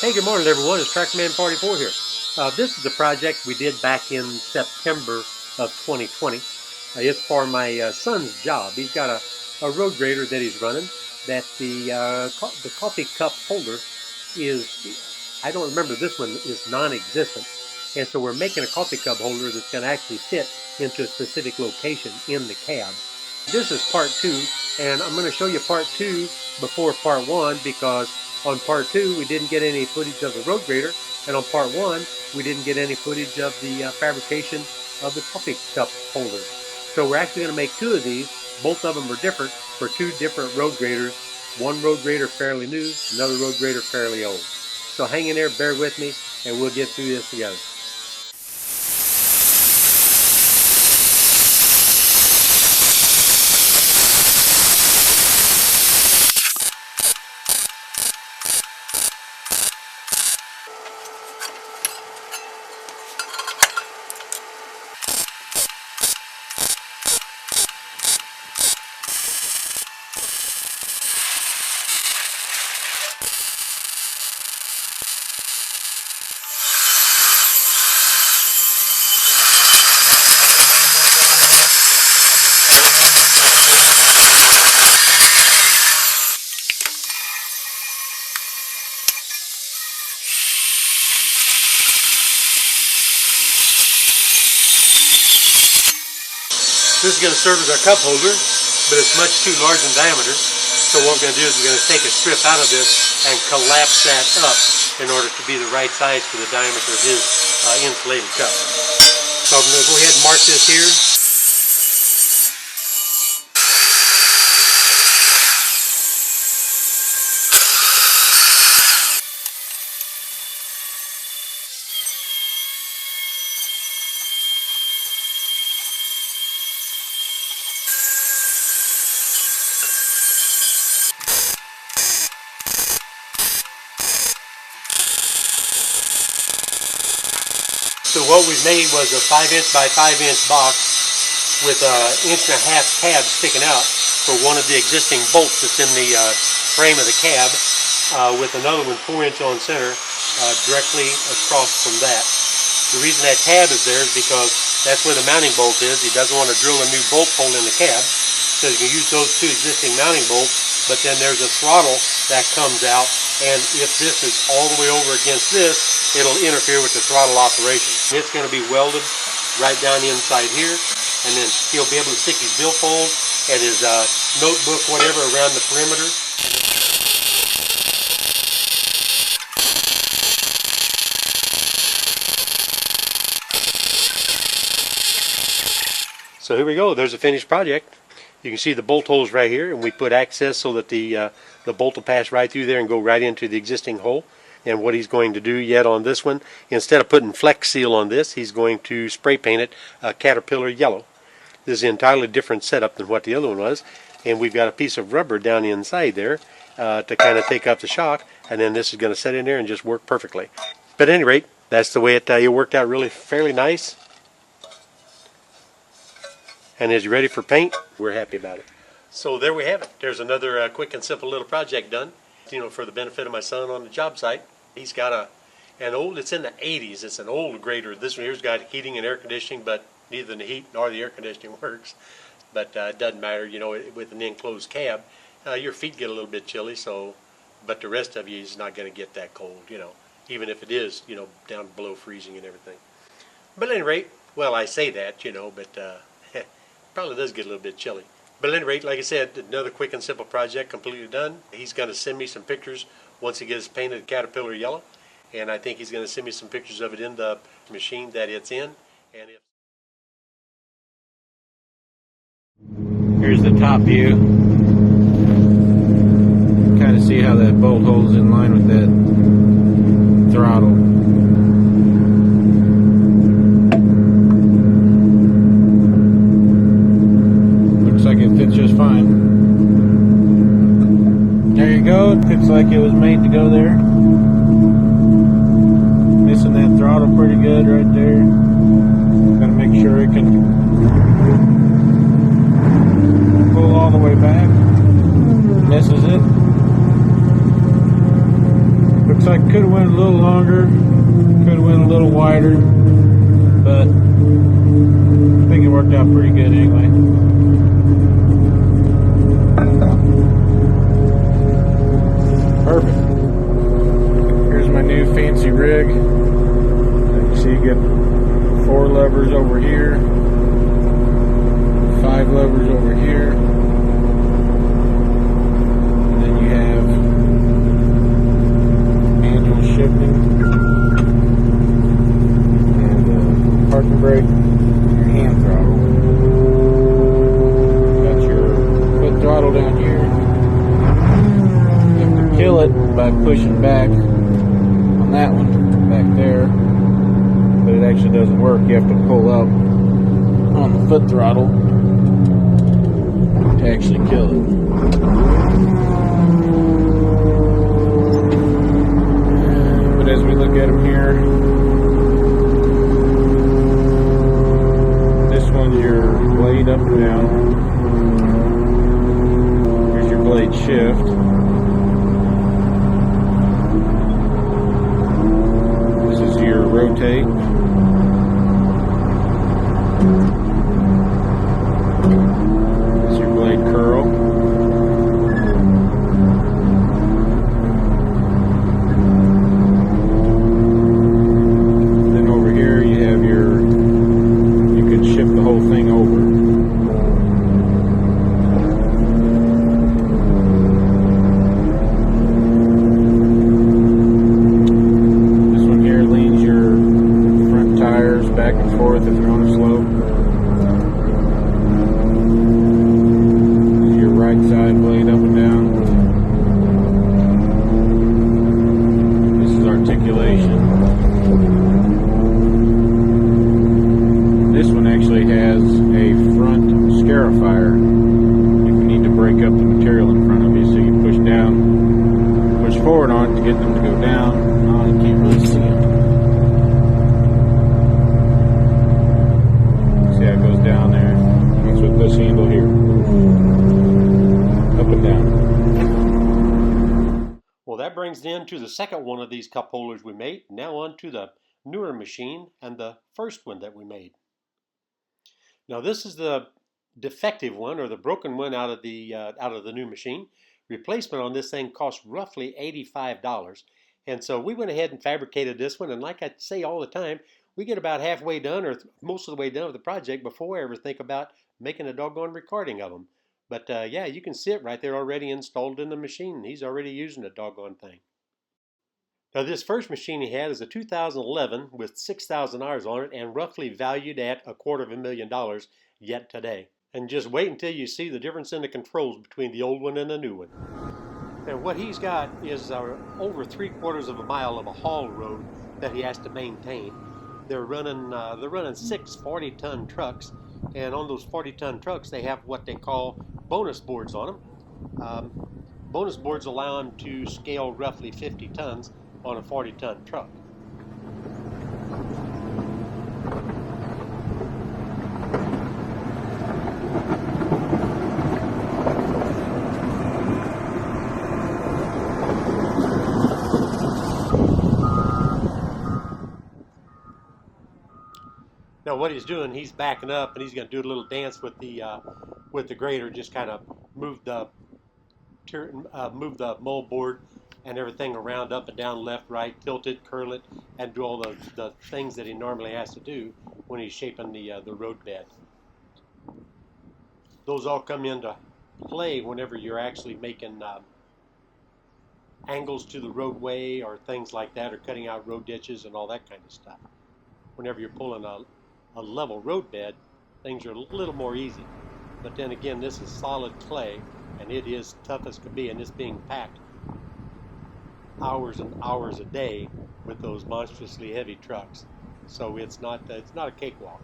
Hey, good morning everyone, it's TrackMan44 here. This is a project we did back in September of 2020. It's for my son's job. He's got a road grader that he's running that the coffee cup holder is, I don't remember, this one is non-existent. And so we're making a coffee cup holder that's going to actually fit into a specific location in the cab. This is part 2, and I'm going to show you part 2 before part 1 because on part 2 we didn't get any footage of the road grader, and on part 1 we didn't get any footage of the fabrication of the coffee cup holder. So we're actually going to make 2 of these. Both of them are different for 2 different road graders. One road grader fairly new, another road grader fairly old. So hang in there, bear with me, and we'll get through this together. This is going to serve as our cup holder, but it's much too large in diameter. So what we're going to do is we're going to take a strip out of this and collapse that up in order to be the right size for the diameter of his insulated cup. So I'm going to go ahead and mark this here. So what we made was a 5" by 5" box with an 1.5" tab sticking out for one of the existing bolts that's in the frame of the cab, with another one 4" on center directly across from that. The reason that tab is there is because that's where the mounting bolt is. He doesn't want to drill a new bolt hole in the cab, so you can use those 2 existing mounting bolts, but then there's a throttle that comes out, and if this is all the way over against this, it'll interfere with the throttle operation. It's going to be welded right down inside here, and then he'll be able to stick his billfold and his notebook, whatever, around the perimeter. So here we go, there's a finished project. You can see the bolt holes right here, and we put access so that the bolt will pass right through there and go right into the existing hole. And what he's going to do yet on this one, instead of putting Flex Seal on this, he's going to spray paint it Caterpillar yellow. This is an entirely different setup than what the other one was, and we've got a piece of rubber down inside there to kind of take up the shock, and then this is going to set in there and just work perfectly. But at any rate, that's the way it worked out, really fairly nice. And as you're ready for paint, we're happy about it. So there we have it. There's another quick and simple little project done, for the benefit of my son on the job site. He's got an old, it's in the 80s, it's an old grader. This one here's got heating and air conditioning, but neither the heat nor the air conditioning works. But it doesn't matter, with an enclosed cab, your feet get a little bit chilly, but the rest of you is not going to get that cold, even if it is, down below freezing and everything. But at any rate, well, I say that, but probably does get a little bit chilly. But at any rate, like I said, another quick and simple project completely done. He's going to send me some pictures once he gets painted Caterpillar yellow, and I think he's going to send me some pictures of it in the machine that it's in. And here's the top view. Kind of see how that bolt holds in line with that throttle. It fits just fine. There you go. It fits like it was made to go there. Missing that throttle pretty good right there. Gotta make sure it can pull all the way back. Misses it. Looks like could have went a little longer, could have went a little wider, but I think it worked out pretty good anyway. Perfect. Here's my new fancy rig. You see, you get 4 levers over here, 5 levers over here, and then you have manual shifting and parking brake, and your hand throttle. Got your foot throttle down here. You have to kill it by pushing back on that one back there, but it actually doesn't work. You have to pull up on the foot throttle to actually kill it. But as we look at them here, this one's your blade up and down. Here's your blade shift. This is your rotate. This is your blade curl. Then over here you have you can shift the whole thing over. This one here leans your front tires back and forth if you're on a slope. This is your right side blade up and down. This is articulation. This one actually has a front scarifier if you need to break up the material in front of you. So you push down, push forward on it to get them to go down. Oh, you can't really see them. See how it goes down there? That's with this handle here. Up and down. Well, that brings then to the second one of these cup holders we made. Now on to the newer machine and the first one that we made. Now this is the defective one, or the broken one out of the new machine. Replacement on this thing cost roughly $85, and so we went ahead and fabricated this one. And like I say all the time, we get about halfway done, or most of the way done with the project before we ever think about making a doggone recording of them. But yeah, you can see it right there already installed in the machine. He's already using the doggone thing. Now this first machine he had is a 2011 with 6,000 hours on it and roughly valued at $250,000 yet today. And just wait until you see the difference in the controls between the old one and the new one. And what he's got is over 3/4 of a mile of a haul road that he has to maintain. They're running 6 40-ton trucks, and on those 40-ton trucks they have what they call bonus boards on them. Bonus boards allow them to scale roughly 50 tons on a 40-ton truck. Now what he's doing, he's backing up and he's going to do a little dance with the grader, just kind of move the moldboard and everything around, up and down, left, right, tilt it, curl it, and do all the things that he normally has to do when he's shaping the road bed. Those all come into play whenever you're actually making angles to the roadway or things like that, or cutting out road ditches and all that kind of stuff. Whenever you're pulling a level road bed, things are a little more easy. But then again, this is solid clay, and it is tough as could be, and it's being packed hours and hours a day with those monstrously heavy trucks. So it's not a cakewalk.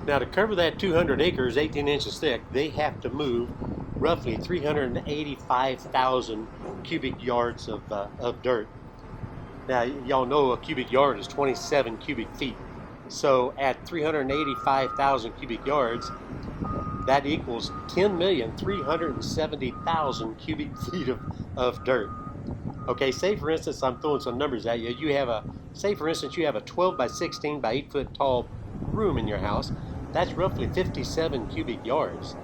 Now to cover that 200 acres, 18 inches thick, they have to move roughly 385,000 cubic yards of dirt. Now y'all know a cubic yard is 27 cubic feet. So at 385,000 cubic yards, that equals 10,370,000 cubic feet of dirt. Okay, say for instance, I'm throwing some numbers at you. Say for instance, you have a 12 by 16 by 8 foot tall room in your house. That's roughly 57 cubic yards.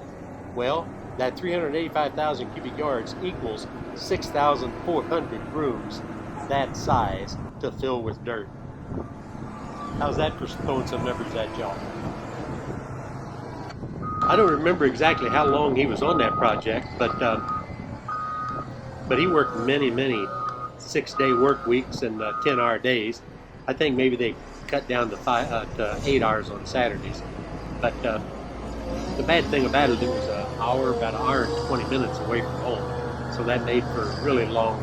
Well, that 385,000 cubic yards equals 6,400 rooms that size to fill with dirt. How's that for throwing some numbers at y'all? I don't remember exactly how long he was on that project, but he worked many 6-day work weeks and 10-hour days. I think maybe they cut down to 8 hours on Saturdays. But the bad thing about it was about an hour and 20 minutes away from home, so that made for a really long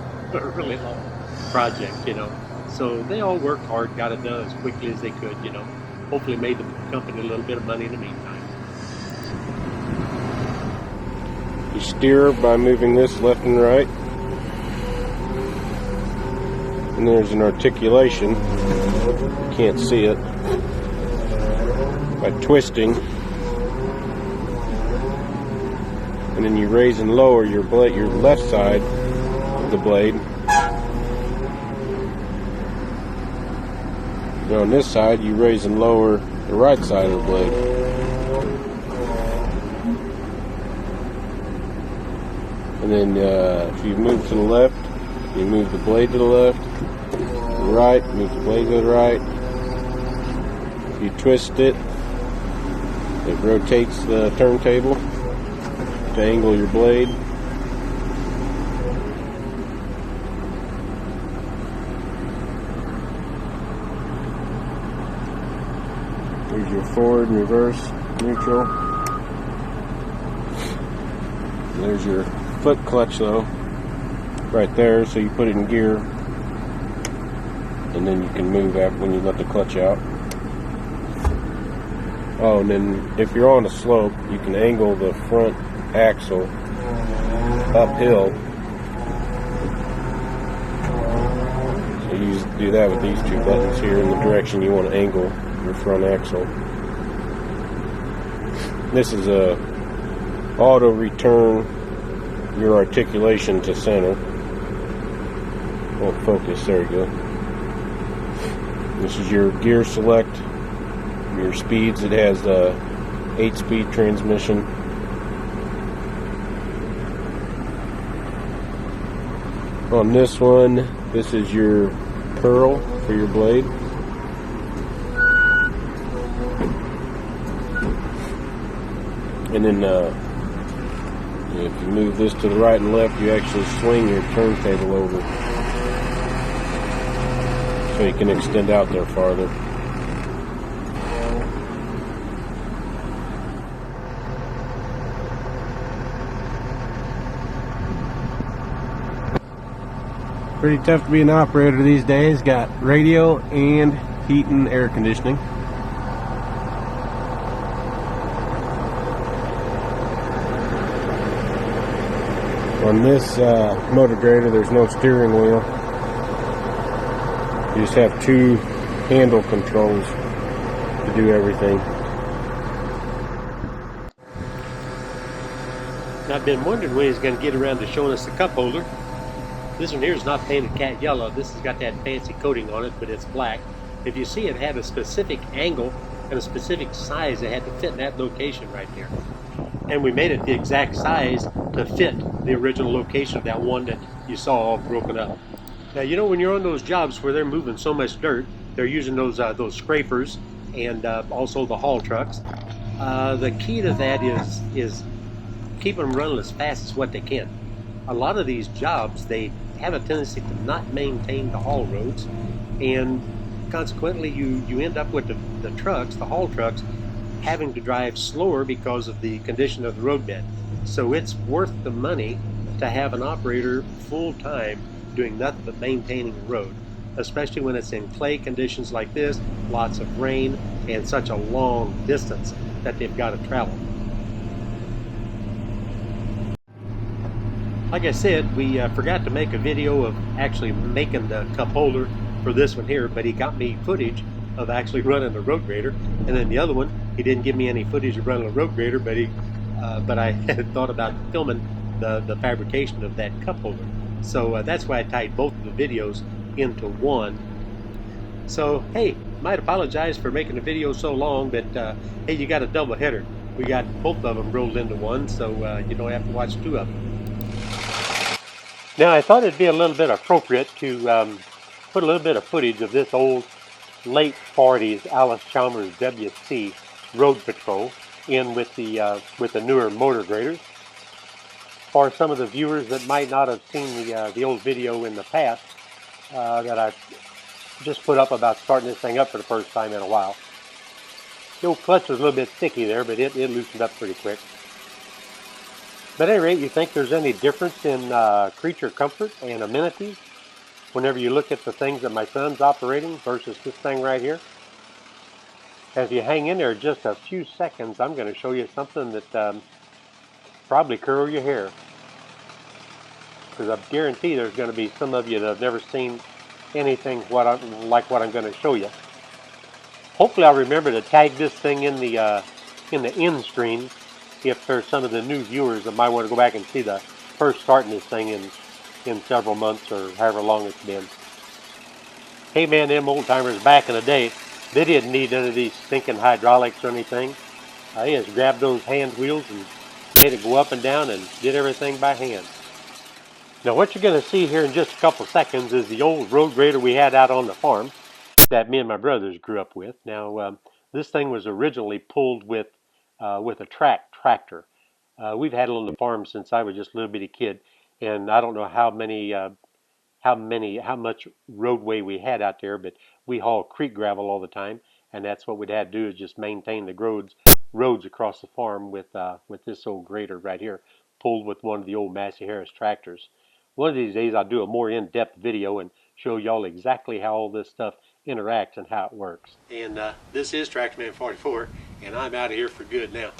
project, you know. So they all worked hard, got it done as quickly as they could, you know. Hopefully made the company a little bit of money in the meantime. You steer by moving this left and right. And there's an articulation. You can't see it. By twisting. And then you raise and lower your blade, your left side of the blade. Now on this side, you raise and lower the right side of the blade. And then if you move to the left, you move the blade to the left. To the right, move the blade to the right. If you twist it, it rotates the turntable to angle your blade. There's your forward, reverse, neutral. There's your foot clutch though, right there, so you put it in gear and then you can move after when you let the clutch out. Oh, and then if you're on a slope, you can angle the front axle uphill. So you do that with these two buttons here in the direction you want to angle your front axle. This is a auto return your articulation to center. Won't focus, there you go. This is your gear select, your speeds. It has a 8-speed transmission. On this one, this is your pearl for your blade. And then if you move this to the right and left, you actually swing your turntable over so you can extend out there farther. Pretty tough to be an operator these days. Got radio and heat and air conditioning. On this motor grader, there's no steering wheel. You just have 2 handle controls to do everything. Now, I've been wondering when he's going to get around to showing us the cup holder. This one here is not painted cat yellow. This has got that fancy coating on it, but it's black. If you see, it had a specific angle and a specific size that had to fit in that location right there. And we made it the exact size to fit the original location of that one that you saw all broken up. Now, you know, when you're on those jobs where they're moving so much dirt, they're using those scrapers and also the haul trucks. The key to that is keeping them running as fast as what they can. A lot of these jobs, they have a tendency to not maintain the haul roads, and consequently you end up with the trucks, the haul trucks, having to drive slower because of the condition of the roadbed. So it's worth the money to have an operator full-time doing nothing but maintaining the road, especially when it's in clay conditions like this, lots of rain, and such a long distance that they've got to travel. Like I said, we forgot to make a video of actually making the cup holder for this one here, but he got me footage of actually running the road grader. And then the other one, he didn't give me any footage of running a road grader, but I had thought about filming the fabrication of that cup holder. So that's why I tied both of the videos into one. So, hey, might apologize for making the video so long, but hey, you got a double header. We got both of them rolled into one, so you don't have to watch two of them. Now, I thought it'd be a little bit appropriate to put a little bit of footage of this old late 40s Alice Chalmers WC Road Patrol in with the newer motor graders. For some of the viewers that might not have seen the old video in the past that I just put up about starting this thing up for the first time in a while. The old clutch was a little bit sticky there, but it loosened up pretty quick. But at any rate, you think there's any difference in creature comfort and amenities whenever you look at the things that my son's operating versus this thing right here? As you hang in there just a few seconds, I'm going to show you something that probably curl your hair. Because I guarantee there's going to be some of you that have never seen anything like what I'm going to show you. Hopefully I'll remember to tag this thing in the end screen if there's some of the new viewers that might want to go back and see the first starting this thing in several months or however long it's been. Hey man, them old timers back in the day, they didn't need none of these stinking hydraulics or anything. They just grabbed those hand wheels and made it go up and down and did everything by hand. Now what you're going to see here in just a couple seconds is the old road grader we had out on the farm that me and my brothers grew up with. Now this thing was originally pulled with a tractor. We've had it on the farm since I was just a little bitty kid, and I don't know how much roadway we had out there, but we hauled creek gravel all the time, and that's what we'd had to do is just maintain the roads across the farm with this old grader right here, pulled with one of the old Massey Harris tractors. One of these days I'll do a more in-depth video and show y'all exactly how all this stuff interacts and how it works. And this is TractorMan 44, and I'm out of here for good now.